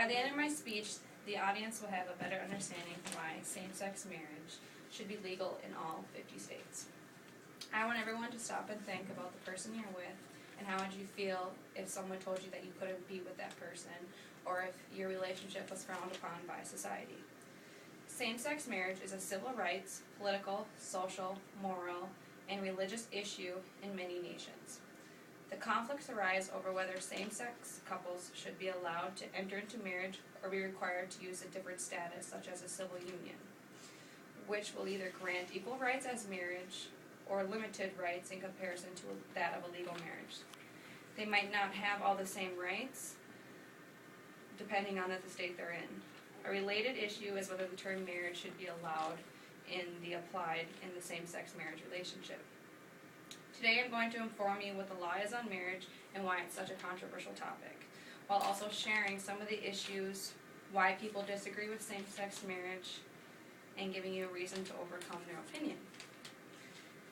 By the end of my speech, the audience will have a better understanding why same-sex marriage should be legal in all 50 states. I want everyone to stop and think about the person you're with, and how would you feel if someone told you that you couldn't be with that person, or if your relationship was frowned upon by society. Same-sex marriage is a civil rights, political, social, moral, and religious issue in many nations. The conflicts arise over whether same-sex couples should be allowed to enter into marriage or be required to use a different status, such as a civil union, which will either grant equal rights as marriage or limited rights in comparison to that of a legal marriage. They might not have all the same rights, depending on the state they're in. A related issue is whether the term marriage should be allowed applied in the same-sex marriage relationship. Today I'm going to inform you what the law is on marriage and why it's such a controversial topic, while also sharing some of the issues, why people disagree with same-sex marriage, and giving you a reason to overcome their opinion.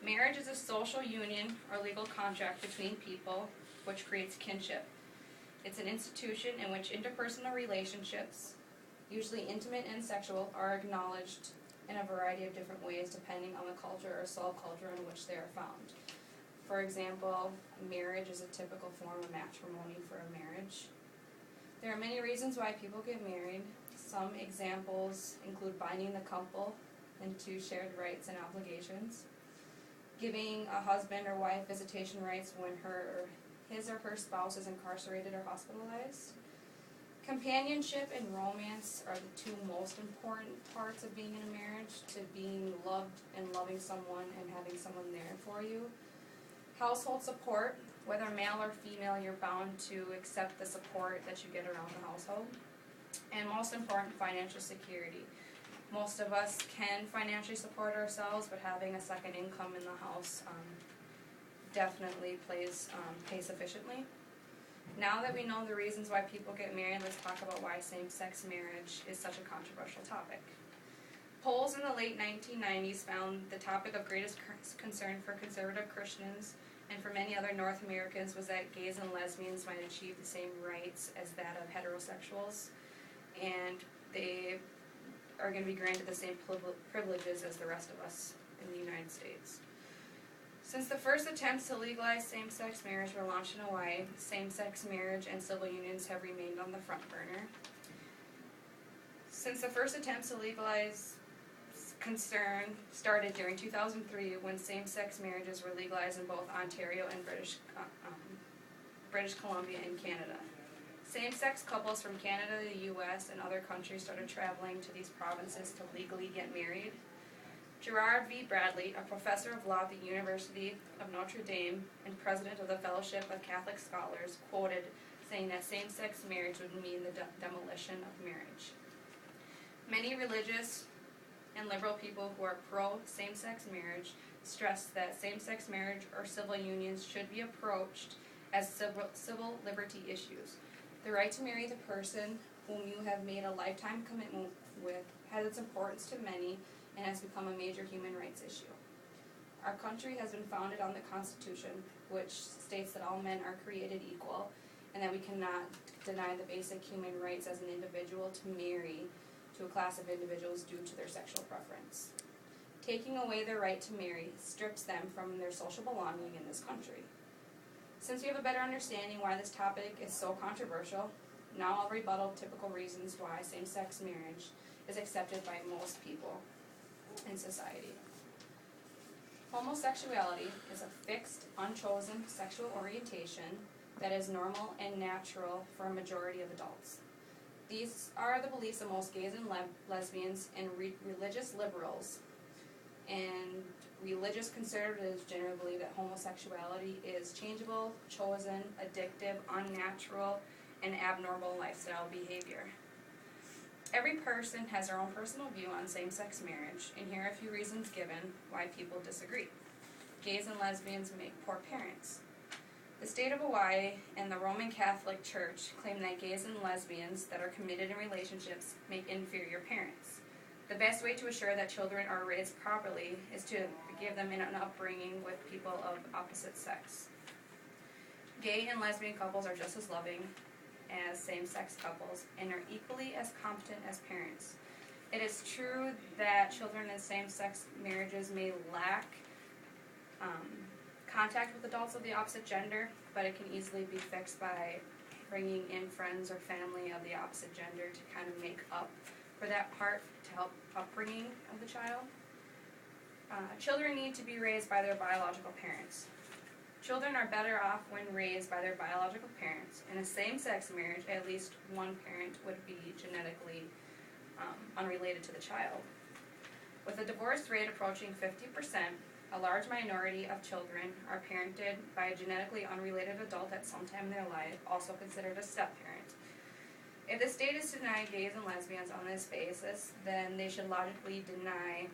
Marriage is a social union or legal contract between people which creates kinship. It's an institution in which interpersonal relationships, usually intimate and sexual, are acknowledged in a variety of different ways depending on the culture or subculture in which they are found. For example, marriage is a typical form of matrimony for a marriage. There are many reasons why people get married. Some examples include binding the couple into shared rights and obligations, giving a husband or wife visitation rights when his or her spouse is incarcerated or hospitalized. Companionship and romance are the two most important parts of being in a marriage, to being loved and loving someone and having someone there for you. Household support, whether male or female, you're bound to accept the support that you get around the household. And most important, financial security. Most of us can financially support ourselves, but having a second income in the house definitely pays sufficiently. Now that we know the reasons why people get married, let's talk about why same-sex marriage is such a controversial topic. Polls in the late 1990s found the topic of greatest concern for conservative Christians and for many other North Americans was that gays and lesbians might achieve the same rights as that of heterosexuals, and they are going to be granted the same privileges as the rest of us in the United States. Since the first attempts to legalize same-sex marriage were launched in Hawaii, same-sex marriage and civil unions have remained on the front burner. Since the first attempts to legalize concern started during 2003, when same-sex marriages were legalized in both Ontario and British Columbia and Canada. Same-sex couples from Canada, the U.S., and other countries started traveling to these provinces to legally get married. Gerard V. Bradley, a professor of law at the University of Notre Dame and president of the Fellowship of Catholic Scholars, quoted saying that same-sex marriage would mean the demolition of marriage. Many religious and liberal people who are pro-same-sex marriage stress that same-sex marriage or civil unions should be approached as civil liberty issues. The right to marry the person whom you have made a lifetime commitment with has its importance to many and has become a major human rights issue. Our country has been founded on the Constitution, which states that all men are created equal and that we cannot deny the basic human rights as an individual to marry to a class of individuals due to their sexual preference. Taking away their right to marry strips them from their social belonging in this country. Since we have a better understanding why this topic is so controversial, now I'll rebuttal typical reasons why same-sex marriage is accepted by most people in society. Homosexuality is a fixed, unchosen sexual orientation that is normal and natural for a majority of adults. These are the beliefs of most gays and lesbians and religious liberals, and religious conservatives generally believe that homosexuality is changeable, chosen, addictive, unnatural, and abnormal lifestyle behavior. Every person has their own personal view on same-sex marriage, and here are a few reasons given why people disagree. Gays and lesbians make poor parents. The state of Hawaii and the Roman Catholic Church claim that gays and lesbians that are committed in relationships make inferior parents. The best way to assure that children are raised properly is to give them an upbringing with people of opposite sex. Gay and lesbian couples are just as loving as same-sex couples and are equally as competent as parents. It is true that children in same-sex marriages may lack contact with adults of the opposite gender, but it can easily be fixed by bringing in friends or family of the opposite gender to kind of make up for that part to help upbringing of the child. Children need to be raised by their biological parents. Children are better off when raised by their biological parents. In a same-sex marriage, at least one parent would be genetically unrelated to the child. With the divorce rate approaching 50%, a large minority of children are parented by a genetically unrelated adult at some time in their life, also considered a step-parent. If the state is to deny gays and lesbians on this basis, then they should logically deny